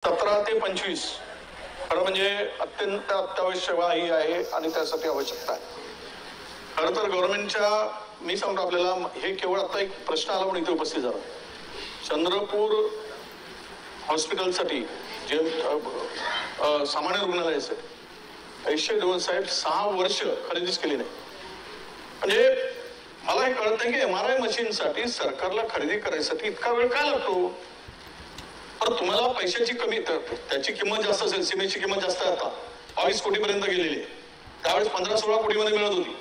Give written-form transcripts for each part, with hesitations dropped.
17 ते 25 खरं म्हणजे अत्यंत अत्यावश्यक सेवा ही आहे आणि त्यासाठी आवश्यकता आहे. खरं तर गव्हर्नमेंटच्या मी सांगतो आपल्याला हे केवळ आता एक प्रश्न आला म्हणून इथे उपस्थित झाला. चंद्रपूर हॉस्पिटलसाठी जे सामान्य रुग्णालयाचे पैसे देऊन साहेब 6 वर्ष खरेदीच केली नाही. म्हणजे मला हे कळत नाही की MRI मशीनसाठी सरकारला खरेदी करायसाठी इतका वेळ का लागतो. पण तुम्हाला पैशाची कमी त्याची किंमत जास्त असेल, सिमेंटची किंमत जास्त आहे, आता 22 कोटीपर्यंत गेलेली आहे. त्यावेळेस 15-16 कोटीमध्ये मिळत होती.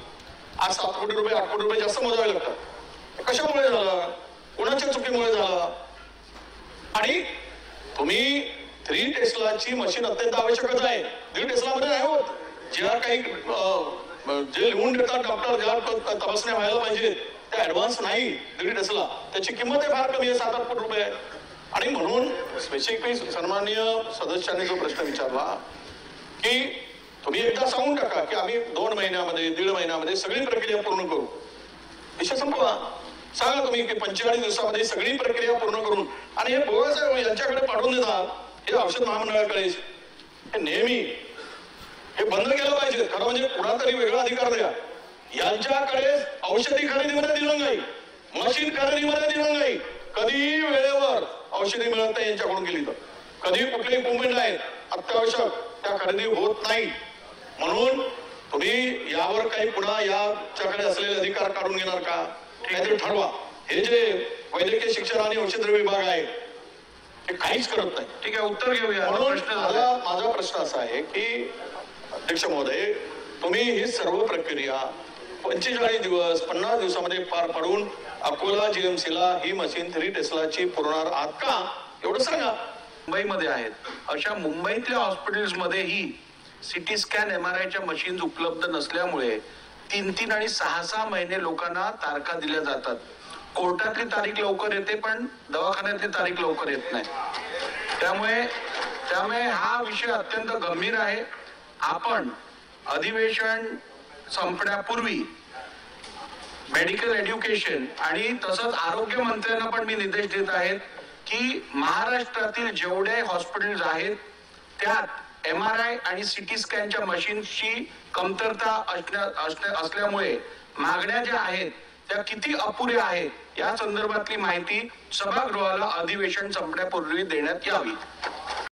आज 7 कोटी रुपये 8 कोटी रुपये जास्त मोजावे लागतात. कशामुळे झाला, कोणाच्या चुकीमुळे झाला. आणि तुम्ही 3 टेस्लाची मशीन अत्यंत आवश्यकच आहे. 3 टेस्लामध्ये नाही होत. ज्या काही जे लिहून देतात डॉक्टर, ज्या तपासण्या व्हायला पाहिजे त्या ऍडव्हान्स नाही 3 टेस्ला. त्याची किंमत फार कमी आहे, 7-8 कोटी रुपये आहे. आणि म्हणून स्पेसिफिकली सन्माननीय सदस्यांनी जो प्रश्न विचारला की तुम्ही एकदा सांगून टाका की आम्ही 2 महिन्यामध्ये 1.5 महिन्यामध्ये सगळी प्रक्रिया पूर्ण करू. विषय संपवा. सांगा तुम्ही की 45 दिवसामध्ये सगळी प्रक्रिया पूर्ण करून आणि हे बोगस यांच्याकडे पाठवून देतात, हे औषध महामंडळाकडे हे नेहमी हे बंद केलं पाहिजे. खरं म्हणजे कुणातरी वेगळा अधिकार द्या. यांच्याकडे औषधी खरेदीमध्ये दिलं नाही, मशीन खरेदीमध्ये दिलं नाही. कधी वेळेवर औषधी मिळत नाही यांच्याकडून गेली तर, कधी कुठलेही मुवमेंट आहेत अत्यावश्यक त्या खरेदी होत नाही. म्हणून तुम्ही यावर काही पुन्हा याच्याकडे असलेले अधिकार काढून घेणार का, काहीतरी ठरवा. हे जे वैद्यकीय शिक्षण आणि औषध विभाग आहे हे काहीच करत नाही. ठीक आहे, उत्तर घेऊया. म्हणून माझा प्रश्न असा आहे की अध्यक्ष महोदय, तुम्ही ही सर्व प्रक्रिया 45 दिवस 50 दिवसामध्ये पार पाडून अकोला GMCला ही मशीन 3 टेस्लाची पुरवणार आहात का, एवढं सांगा. मुंबईमध्ये आहेत अशा मुंबईतल्या हॉस्पिटल्समध्ये ही CT स्कॅन MRIच्या मशीन्स उपलब्ध नसल्यामुळे 3-3 आणि 6-6 महिने लोकांना तारखा दिल्या जातात. कोर्टातली तारीख लवकर येते पण दवाखान्यातली तारीख लवकर येत नाही. त्यामुळे हा विषय अत्यंत गंभीर आहे. आपण अधिवेशन संपण्यापूर्वी मेडिकल एज्युकेशन आणि तसंच आरोग्य मंत्र्यांना पण मी निर्देश देत आहेत की महाराष्ट्रातील जेवढे हॉस्पिटल्स आहेत त्यात MRI आणि CT स्कॅनच्या मशीन्सची कमतरता असल्यामुळे मागण्या ज्या आहेत त्या किती अपुऱ्या आहेत या संदर्भातली माहिती सभागृहाला अधिवेशन संपण्यापूर्वी देण्यात यावी.